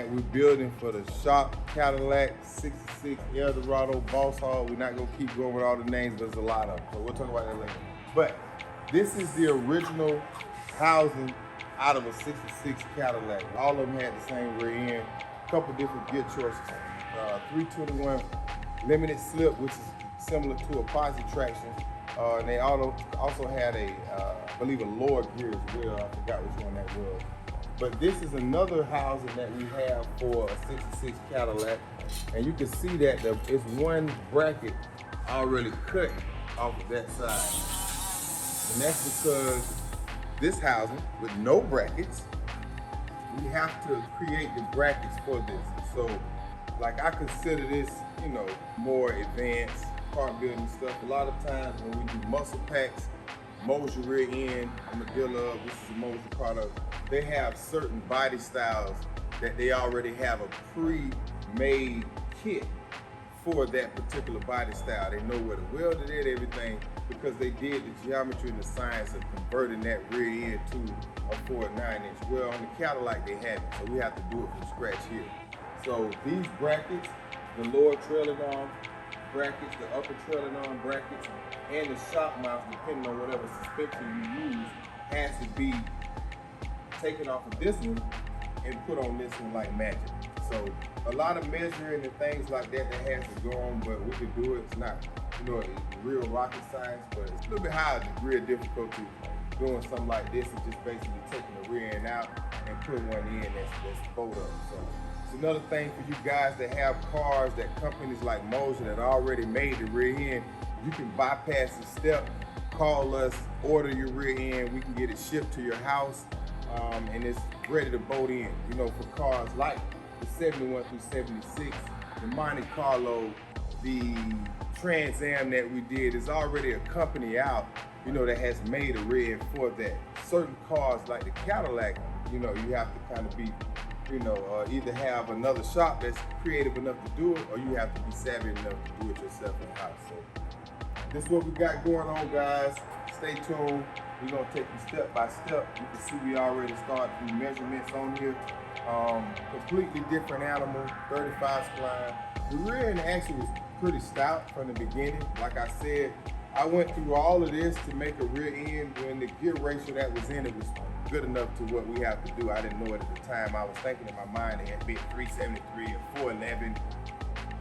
that we're building for the shop Cadillac 66 Eldorado Boss Hall. We're not gonna keep going with all the names, but there's a lot of them, so we'll talk about that later. But this is the original housing out of a 66 Cadillac. All of them had the same rear end, a couple different gear choices. 321 limited slip, which is similar to a posi traction. And they also had a, I believe a lower gear as well. I forgot which one that was. But this is another housing that we have for a 66 Cadillac. And you can see that it's one bracket already cut off of that side. And that's because this housing with no brackets, we have to create the brackets for this. So like I consider this, you know, more advanced part building stuff. A lot of times when we do muscle packs, Moser rear end, I'm a dealer of, this is a Moser product, they have certain body styles that they already have a pre-made kit for that particular body style. They know where to weld it at, everything, because they did the geometry and the science of converting that rear end to a 4 and 9 inch. Well, on the Cadillac they have it, so we have to do it from scratch here. So these brackets, the lower trailing arm brackets, the upper trailing arm brackets, and the shock mounts, depending on whatever suspension you use, has to be taken off of this one and put on this one like magic. So a lot of measuring and things like that has to go on, but we can do it. It's not, you know, real rocket science, but it's a little bit higher degree of difficulty doing something like this and just basically taking the rear end out and putting one in that's fold up. So it's another thing for you guys that have cars that companies like Moser that already made the rear end. You can bypass the step, call us, order your rear end, we can get it shipped to your house, and it's ready to bolt in. You know, for cars like the 71 through 76, the Monte Carlo, the Trans Am that we did, is already a company out, you know, that has made a rear end for that. Certain cars like the Cadillac, you know, you have to kind of be, you know, either have another shop that's creative enough to do it, or you have to be savvy enough to do it yourself in the house. So this is what we got going on, guys. Stay tuned. We're gonna take you step by step. You can see we already started the measurements on here. Completely different animal, 35 spline. The rear end actually was pretty stout from the beginning. Like I said, I went through all of this to make a rear end when the gear ratio that was in it was good enough to what we have to do. I didn't know it at the time. I was thinking in my mind it had been 373 or 411.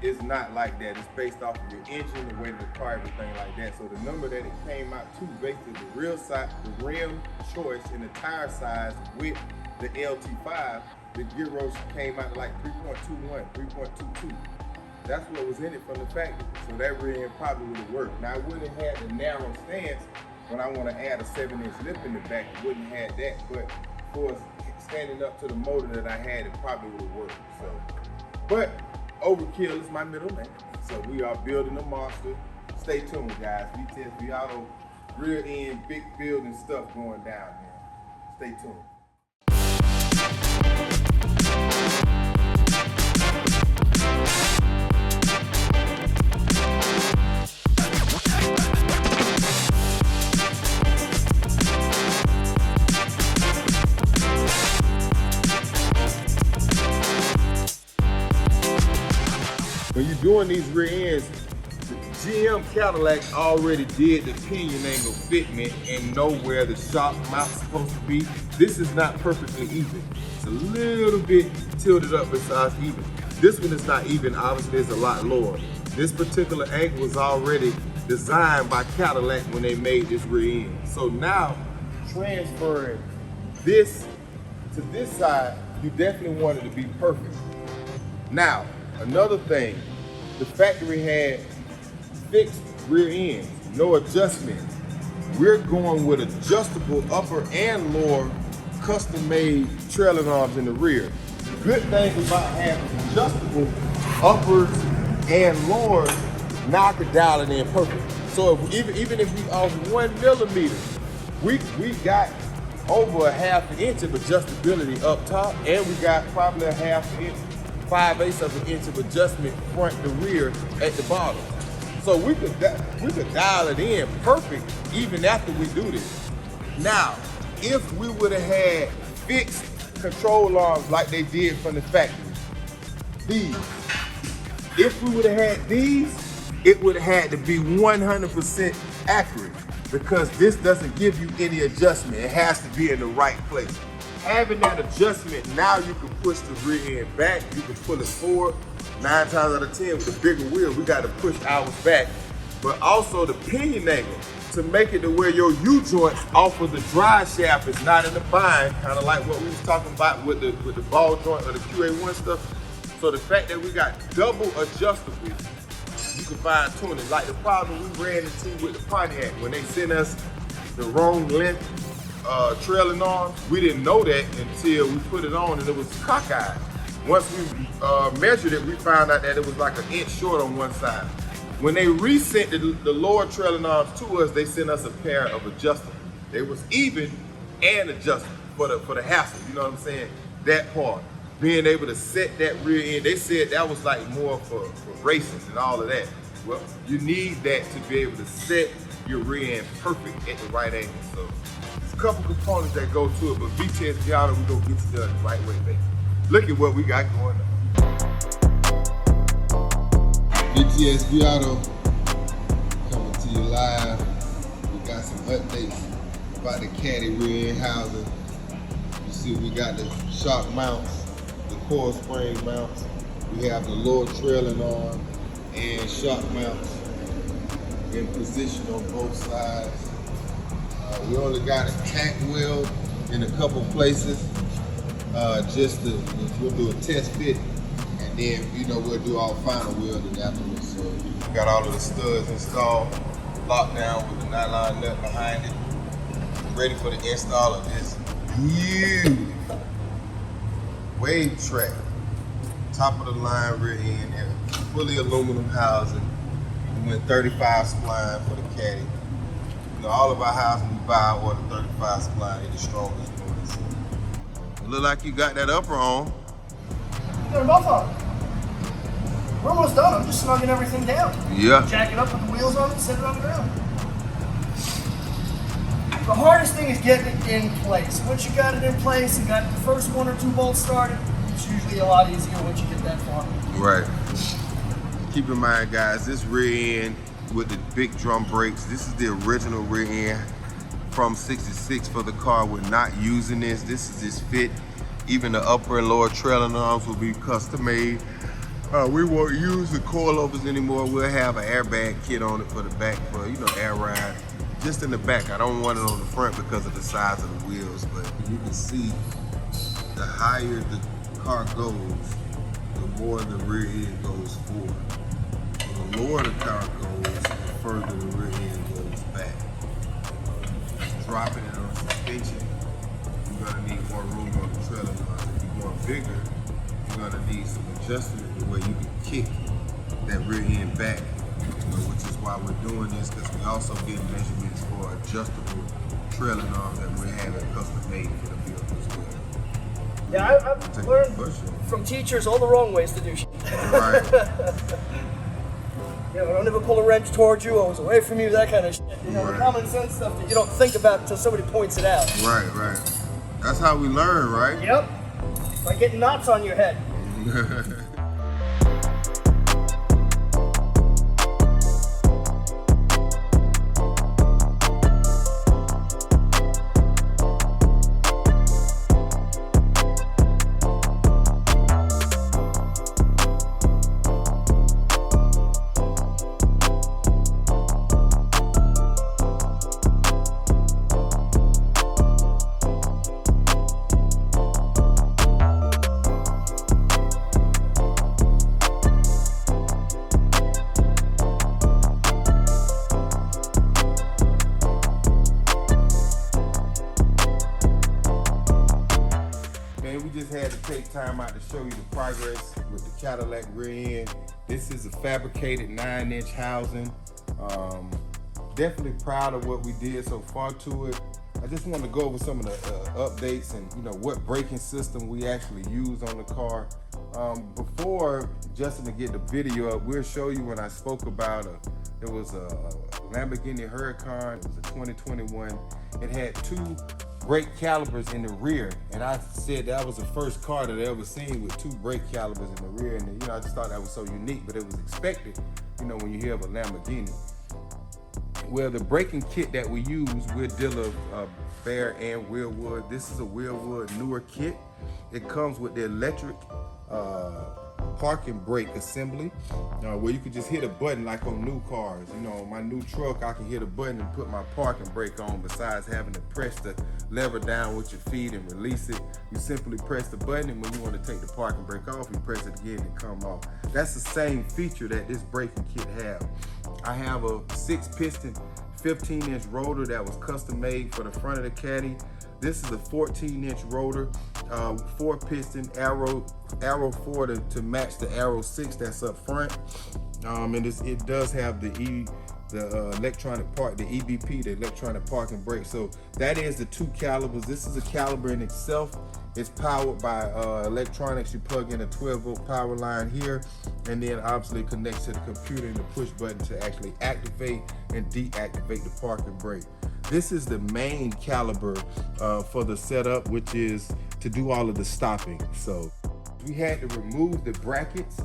It's not like that. It's based off of your engine, the weight of the car, everything like that. So the number that it came out to, basically the real size, the rim choice and the tire size with the LT5, the gear ratio came out to like 3.21, 3.22. That's what was in it from the factory. So that rear end probably would have worked. Now I wouldn't have had the narrow stance when I want to add a 7-inch lip in the back. It wouldn't have had that, but for standing up to the motor that I had, it probably would have worked. So, but overkill is my middle name. So we are building a monster. Stay tuned, guys. VTSV Auto, rear end, big building stuff going down there. Stay tuned. When you're doing these rear ends, the GM Cadillac already did the pinion angle fitment and know where the shock mount's supposed to be. This is not perfectly even. It's a little bit tilted up besides even. This one is not even, obviously it's a lot lower. This particular angle was already designed by Cadillac when they made this rear end. So now, transferring this to this side, you definitely want it to be perfect. Now, another thing, the factory had fixed rear ends, no adjustment. We're going with adjustable upper and lower custom-made trailing arms in the rear. The good thing about having adjustable uppers and lowers, now I can dial it in perfect. So even if we off 1 millimeter, we got over a ½ inch of adjustability up top, and we got probably a ½ inch, 5/8 of an inch of adjustment front to rear at the bottom. So we could dial it in perfect even after we do this. Now, if we would have had fixed control arms like they did from the factory, these. If we would have had these, it would have had to be 100% accurate because this doesn't give you any adjustment. It has to be in the right place. Having that adjustment, now you can push the rear end back, you can pull it forward. 9 times out of 10 with the bigger wheel, we got to push ours back. But also the pinion angle to make it to where your U-joints off of the drive shaft is not in the bind, kind of like what we was talking about with the ball joint or the QA1 stuff. So the fact that we got double adjustables, you can fine tune it. Like the problem we ran into with the Pontiac when they sent us the wrong length trailing arms, we didn't know that until we put it on and it was cockeyed. Once we measured it, we found out that it was like an inch short on one side. When they resent the lower trailing arms to us, they sent us a pair of adjustables. They was even and adjustable for the hassle, you know what I'm saying? That part, being able to set that rear end, they said that was like more for racing and all of that. Well, you need that to be able to set your rear end perfect at the right angle. So there's a couple components that go to it, but VTSV Auto, we gonna get you done the right way, baby. Look at what we got going on. VTSV Auto coming to you live. We got some updates about the caddy rear end housing. You see we got the shock mounts, the coil spring mounts. We have the lower trailing arm and shock mounts in position on both sides. We only got a tack wheel in a couple places. We'll do a test fit, and then we'll do our final welding afterwards. So we got all of the studs installed, locked down with the nylon nut behind it, ready for the install of this huge wave track, top of the line rear end, and fully aluminum housing. We went 35 spline for the caddy. All of our housing we buy order 35 spline, the strongest ones. It look like you got that upper on. They're both on. We're almost done. I'm just snugging everything down. Yeah. Jack it up with the wheels on it, set it on the ground. The hardest thing is getting it in place. Once you got it in place and got the first 1 or 2 bolts started, it's usually a lot easier once you get that far. Right. Keep in mind, guys, this rear end with the big drum brakes, this is the original rear end from 66 for the car. We're not using this. This is this fit. Even the upper and lower trailing arms will be custom made. We won't use the coilovers anymore. We'll have an airbag kit on it for the back for, air ride. Just in the back. I don't want it on the front because of the size of the wheels, but you can see the higher the car goes, the more the rear end goes forward. The lower the car goes, the further the rear end goes back. Dropping it on suspension, you're gonna need more room on the trailer arms. If you're going bigger, you're gonna need some adjustment the way you can kick that rear end back. Which is why we're doing this, because we also get measurements for adjustable trailing arms that we're having custom made for the vehicle as well. Yeah, I've learned from teachers all the wrong ways to do shit. Right. Don't ever pull a wrench towards you, always away from you, that kind of shit. Right. The common sense stuff that you don't think about until somebody points it out. Right. That's how we learn, right? Yep. Like getting knots on your head. Had to take time out to show you the progress with the Cadillac rear end. This is a fabricated 9-inch housing. Definitely proud of what we did so far to it. I just want to go over some of the updates and what braking system we actually use on the car. Before Justin to get the video up, we'll show you when I spoke about it was a Lamborghini Huracan. It was a 2021. It had 2 brake calipers in the rear, and I said that was the first car that I ever seen with 2 brake calipers in the rear, and I just thought that was so unique, but it was expected, when you hear of a Lamborghini. Well, the braking kit that we use, we're dealer of Bear and Wilwood. This is a Wilwood newer kit. It comes with the electric parking brake assembly, where you can just hit a button like on new cars. My new truck, I can hit a button and put my parking brake on, besides having to press the lever down with your feet and release it. You simply press the button, and when you want to take the parking brake off, you press it again and come off. That's the same feature that this braking kit has. I have a 6-piston 15-inch rotor that was custom made for the front of the Caddy. This is a 14-inch rotor, 4-piston Aero4 to match the Aero 6 that's up front. And it does have the electronic part, the EBP, the electronic parking brake. So that is the 2 calibers. This is a caliber in itself. It's powered by electronics. You plug in a 12-volt power line here, and then obviously it connects to the computer and the push button to actually activate and deactivate the parking brake. This is the main caliber for the setup, which is to do all of the stopping. So we had to remove the brackets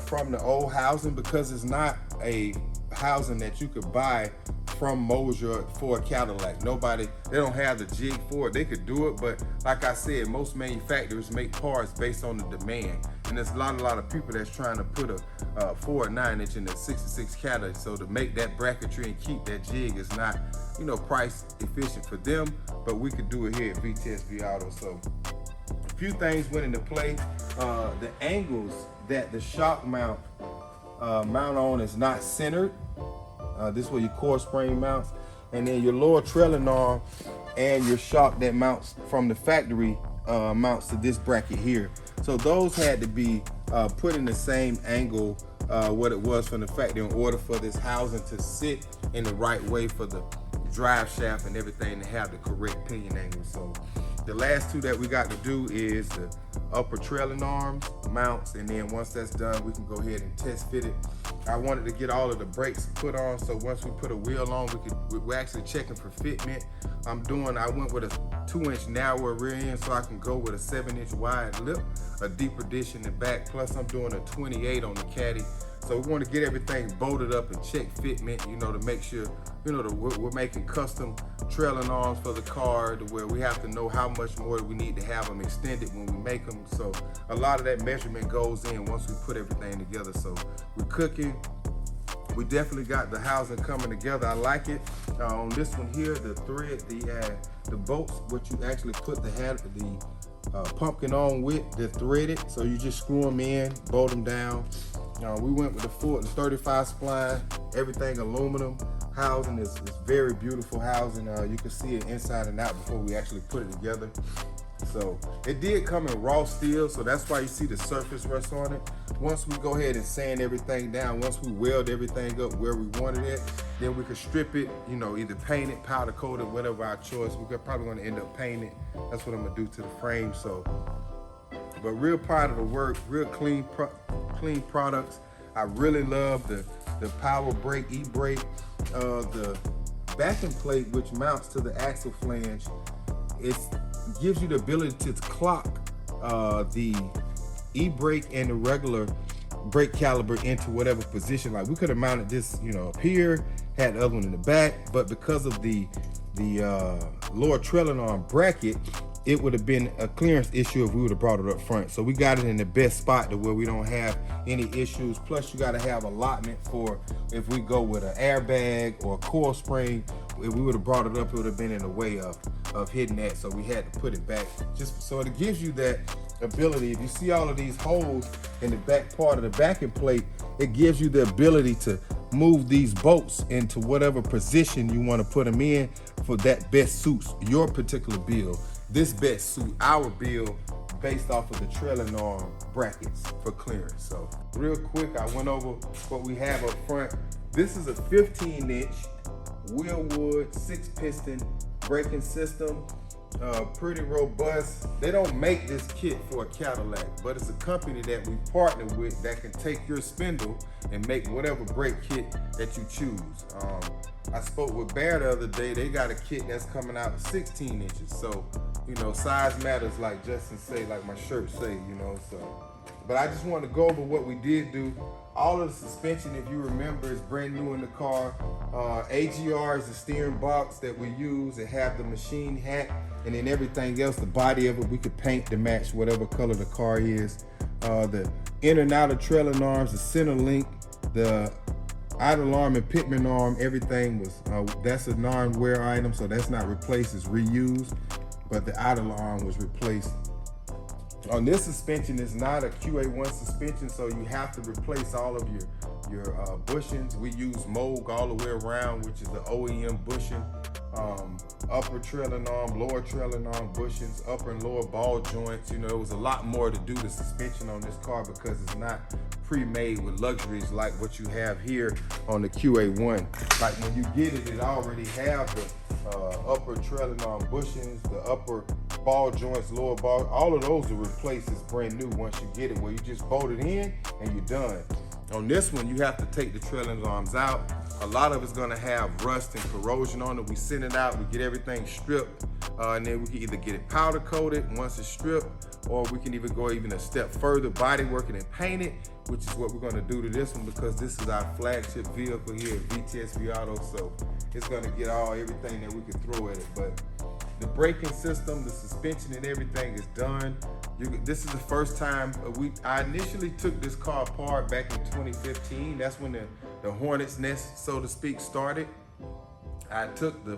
from the old housing, because it's not a housing that you could buy from Moser for a Cadillac. They don't have the jig for it. They could do it, but like I said, most manufacturers make parts based on the demand. And there's a lot of people that's trying to put a 4 9-inch in a 66 Cadillac. So to make that bracketry and keep that jig is not, price efficient for them, but we could do it here at VTSV Auto. So a few things went into play. The angles that the shock mount on is not centered. This is where your core spring mounts, and then your lower trailing arm and your shock that mounts from the factory mounts to this bracket here. So those had to be put in the same angle what it was from the factory in order for this housing to sit in the right way for the drive shaft and everything to have the correct pinion angle. So the last 2 that we got to do is the upper trailing arms mounts, and then once that's done, we can go ahead and test fit it. I wanted to get all of the brakes put on, so once we put a wheel on, we're actually checking for fitment. I went with a 2-inch narrower rear end, so I can go with a 7-inch wide lip, a deeper dish in the back, plus I'm doing a 28 on the Caddy. So we want to get everything bolted up and check fitment, to make sure, we're making custom trailing arms for the car, to where we have to know how much more we need to have them extended when we make them. So a lot of that measurement goes in once we put everything together. So we're cooking. We definitely got the housing coming together. I like it. On this one here, the thread, the bolts, what you actually put the pumpkin on with, they're threaded. So you just screw them in, bolt them down. We went with the 35 spline, everything aluminum. Housing is very beautiful housing. You can see it inside and out before we actually put it together. So it did come in raw steel, so that's why you see the surface rust on it. Once we go ahead and sand everything down, once we weld everything up where we wanted it, then we could strip it, either paint it, powder coat it, whatever our choice. We're probably gonna end up painting it. That's what I'm gonna do to the frame. So, but real proud of the work, real clean products. I really love the power brake, e-brake, the backing plate, which mounts to the axle flange. It gives you the ability to clock the e-brake and the regular brake caliber into whatever position. Like we could have mounted this, up here, had the other one in the back, but because of the lower trailing arm bracket, it would have been a clearance issue if we would have brought it up front. So we got it in the best spot to where we don't have any issues. Plus you got to have allotment for if we go with an airbag or a coil spring. If we would have brought it up, it would have been in the way of hitting that. So we had to put it back, just so it gives you that ability. If you see all of these holes in the back part of the backing plate, it gives you the ability to move these bolts into whatever position you want to put them in for that best suits your particular build. This best suit our build based off of the trailing arm brackets for clearance. So real quick, I went over what we have up front. This is a 15-inch Wilwood 6-piston braking system. pretty robust. They don't make this kit for a Cadillac, but it's a company that we partner with that can take your spindle and make whatever brake kit that you choose. I spoke with Bear the other day. They got a kit that's coming out 16 inches. So, you know, size matters, like Justin say, like my shirt say, you know, so. But I just want to go over what we did do. All of the suspension, if you remember, is brand new in the car. AGR is the steering box that we use. It have the machine hat, and then everything else, the body of it, we could paint to match whatever color the car is. The in and outer trailing arms, the center link, the idle arm and pitman arm, everything was, that's a non-wear item, so that's not replaced, it's reused, but the idle arm was replaced. On this suspension, it's not a QA1 suspension, so you have to replace all of your bushings. We use Moog all the way around, which is the OEM bushing. Upper trailing arm, lower trailing arm bushings, upper and lower ball joints. You know, there was a lot more to do to suspension on this car because it's not pre-made with luxuries like what you have here on the QA1. Like when you get it, it already have the upper trailing arm bushings, the upper ball joints, lower ball, all of those are replaced. It's brand new once you get it, where you just bolt it in and you're done. On this one, you have to take the trailing arms out. A lot of it's gonna have rust and corrosion on it. We send it out, we get everything stripped, and then we can either get it powder coated once it's stripped, or we can even go even a step further, body working and paint it, which is what we're gonna do to this one because this is our flagship vehicle here at VTSV Auto, so it's gonna get everything that we can throw at it. But the braking system, the suspension and everything is done. This is the first time I initially took this car apart back in 2015. That's when the hornet's nest, so to speak, started. I took the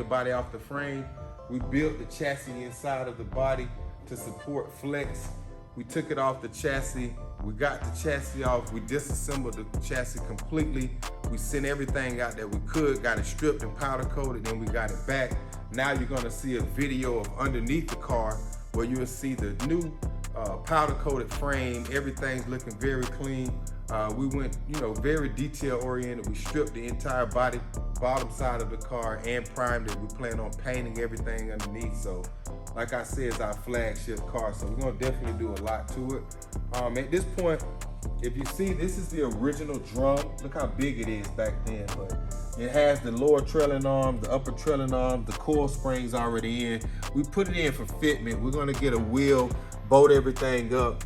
body off the frame. We built the chassis inside of the body to support flex. We took it off the chassis. We got the chassis off. We disassembled the chassis completely. We sent everything out that we could, got it stripped and powder coated, then we got it back. Now you're gonna see a video of underneath the car where you'll see the new powder coated frame. Everything's looking very clean. We went, you know, very detail oriented. We stripped the entire bottom side of the car and primed it. We plan on painting everything underneath. So like I said, it's our flagship car. So we're gonna definitely do a lot to it. At this point, if you see, this is the original drum. Look how big it is back then, but it has the lower trailing arm, the upper trailing arm, the coil springs already in. We put it in for fitment. We're gonna get a wheel, bolt everything up,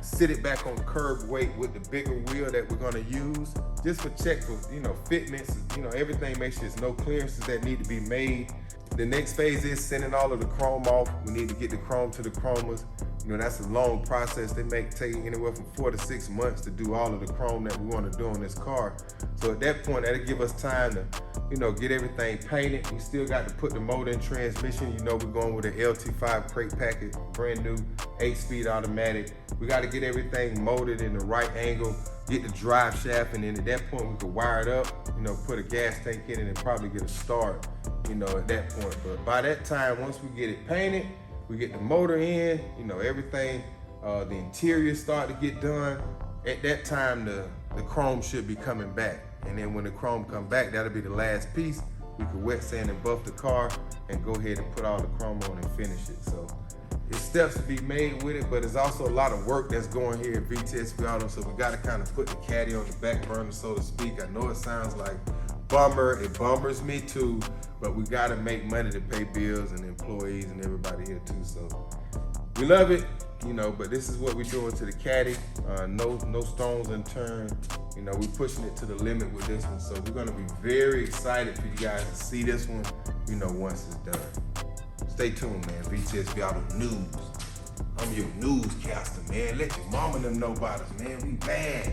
sit it back on curb weight with the bigger wheel that we're gonna use, just for check for, you know, fitments, you know, everything, make sure there's no clearances that need to be made. The next phase is sending all of the chrome off. We need to get the chrome to the chromers. You know, that's a long process. They take anywhere from 4 to 6 months to do all of the chrome that we want to do on this car. So at that point, that'll give us time to, you know, get everything painted. We still got to put the motor and transmission. You know, we're going with an LT5 crate packet, brand new 8-speed automatic. We got to get everything molded in the right angle, get the drive shaft, and then at that point we could wire it up, you know, put a gas tank in it and probably get a start, you know, at that point. But by that time, once we get it painted, we get the motor in, you know, everything, the interior start to get done. At that time, the chrome should be coming back. And then when the chrome come back, that'll be the last piece. We could wet sand and buff the car and go ahead and put all the chrome on and finish it. So there's steps to be made with it, but there's also a lot of work that's going here at VTSV Auto, so we gotta kind of put the caddy on the back burner, so to speak. I know it sounds like bummer, it bummers me too, but we gotta make money to pay bills and employees and everybody here too, so we love it, you know, but this is what we're doing to the caddy. No stones unturned. You know, we're pushing it to the limit with this one, so we're gonna be very excited for you guys to see this one, you know, once it's done. Stay tuned, man. VTSV Auto News. I'm your newscaster, man. Let your mama and them know about us, man. We bad.